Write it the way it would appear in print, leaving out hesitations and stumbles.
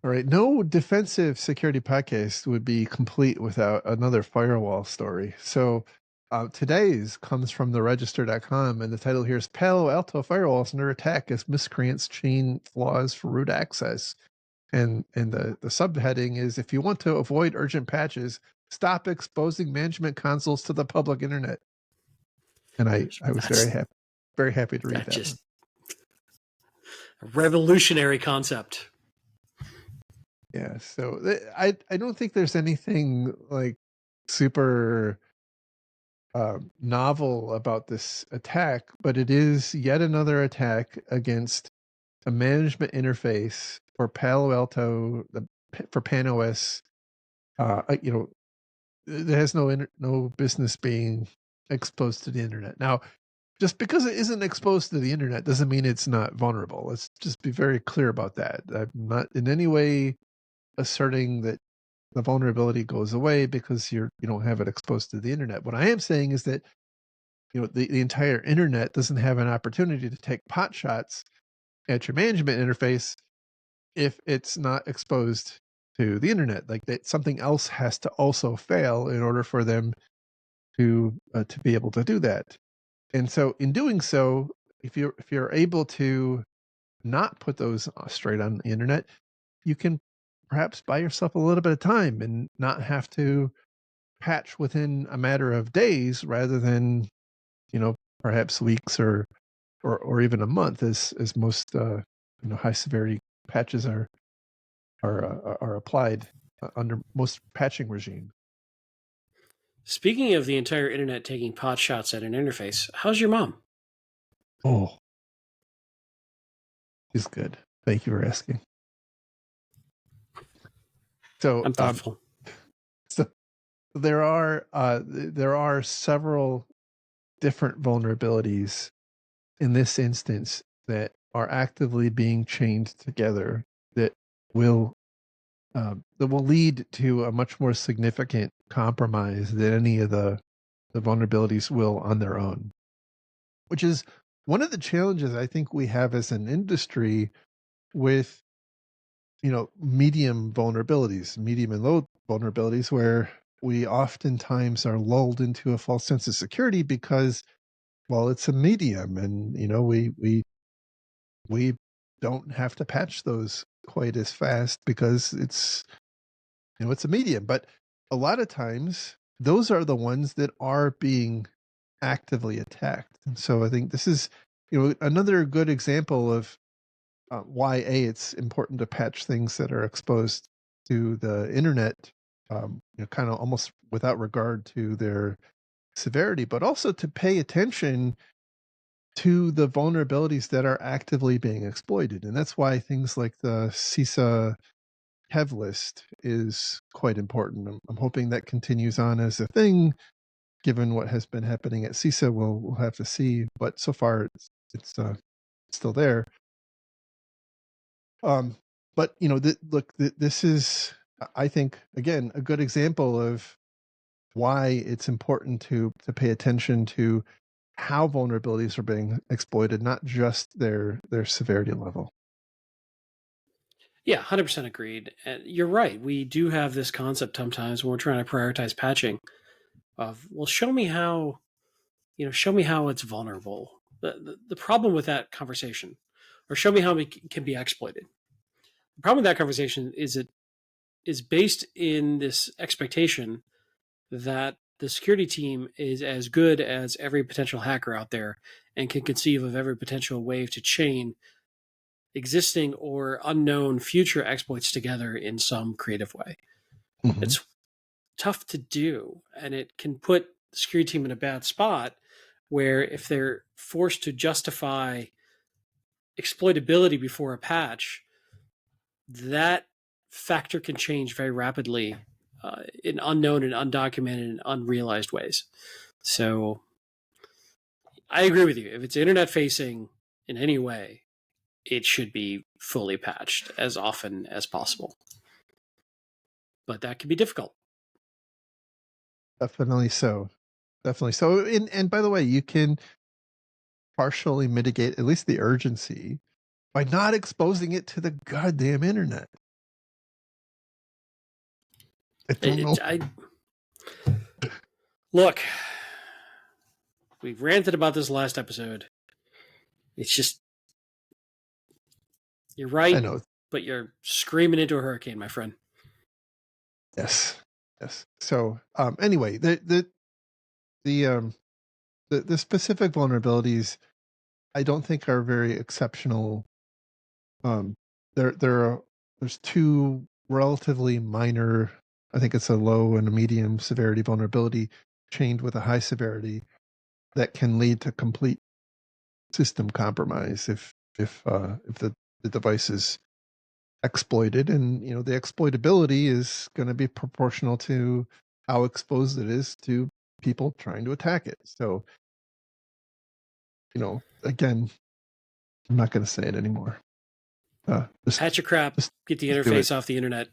All right. No defensive security podcast would be complete without another firewall story. So today's comes from the register.com, and the title here is Palo Alto Firewalls Under Attack as Miscreants Chain Flaws for Root Access. And the subheading is, if you want to avoid urgent patches, stop exposing management consoles to the public internet. And I was very happy to read that one. Just a revolutionary concept. Yeah, so I don't think there's anything like super novel about this attack, but it is yet another attack against a management interface for Palo Alto, for PanOS. It has no business being exposed to the internet. Now, just because it isn't exposed to the internet doesn't mean it's not vulnerable. Let's just be very clear about that. I'm not in any way asserting that the vulnerability goes away because you don't have it exposed to the internet. What I am saying is that the entire internet doesn't have an opportunity to take pot shots at your management interface if it's not exposed to the internet. Like that, something else has to also fail in order for them to be able to do that. And so, in doing so, if you're able to not put those straight on the internet, you can perhaps buy yourself a little bit of time and not have to patch within a matter of days rather than perhaps weeks or even a month, as most high severity patches are applied under most patching regime. Speaking of the entire internet taking pot shots at an interface, how's your mom? Oh, she's good. Thank you for asking. So I'm thoughtful. So there are several different vulnerabilities in this instance that are actively being chained together that will lead to a much more significant compromise than any of the vulnerabilities will on their own, which is one of the challenges I think we have as an industry with medium and low vulnerabilities, where we oftentimes are lulled into a false sense of security because, well, it's a medium, and we don't have to patch those quite as fast because it's a medium. But a lot of times those are the ones that are being actively attacked. And so I think this is another good example of why it's important to patch things that are exposed to the internet, kind of almost without regard to their severity, but also to pay attention to the vulnerabilities that are actively being exploited. And that's why things like the CISA Hev list is quite important. I'm hoping that continues on as a thing, given what has been happening at CISA. We'll have to see, but so far it's still there. But this is, I think, again, a good example of why it's important to pay attention to how vulnerabilities are being exploited, not just their severity level. Yeah, 100% agreed. You're right. We do have this concept sometimes when we're trying to prioritize patching of, well, show me how it's vulnerable. The problem with that conversation, or show me how it can be exploited. The problem with that conversation is it is based in this expectation that the security team is as good as every potential hacker out there and can conceive of every potential wave to chain existing or unknown future exploits together in some creative way. Mm-hmm. It's tough to do, and it can put the security team in a bad spot where if they're forced to justify exploitability before a patch, that factor can change very rapidly in unknown and undocumented and unrealized ways. So I agree with you. If it's internet facing in any way, it should be fully patched as often as possible. But that can be difficult. Definitely so. And by the way, you can partially mitigate at least the urgency by not exposing it to the goddamn internet. I don't know. Look, we ranted about this last episode. It's just, you're I right, know. but you're screaming into a hurricane, my friend. Yes. Yes. So, anyway, the, the specific vulnerabilities, I don't think are very exceptional. Um, there's two relatively minor, I think it's a low and a medium severity vulnerability chained with a high severity that can lead to complete system compromise if the device is exploited. And the exploitability is going to be proportional to how exposed it is to people trying to attack it. So, again, I'm not going to say it anymore. Just Patch your crap, just get the just do it. interface off the internet.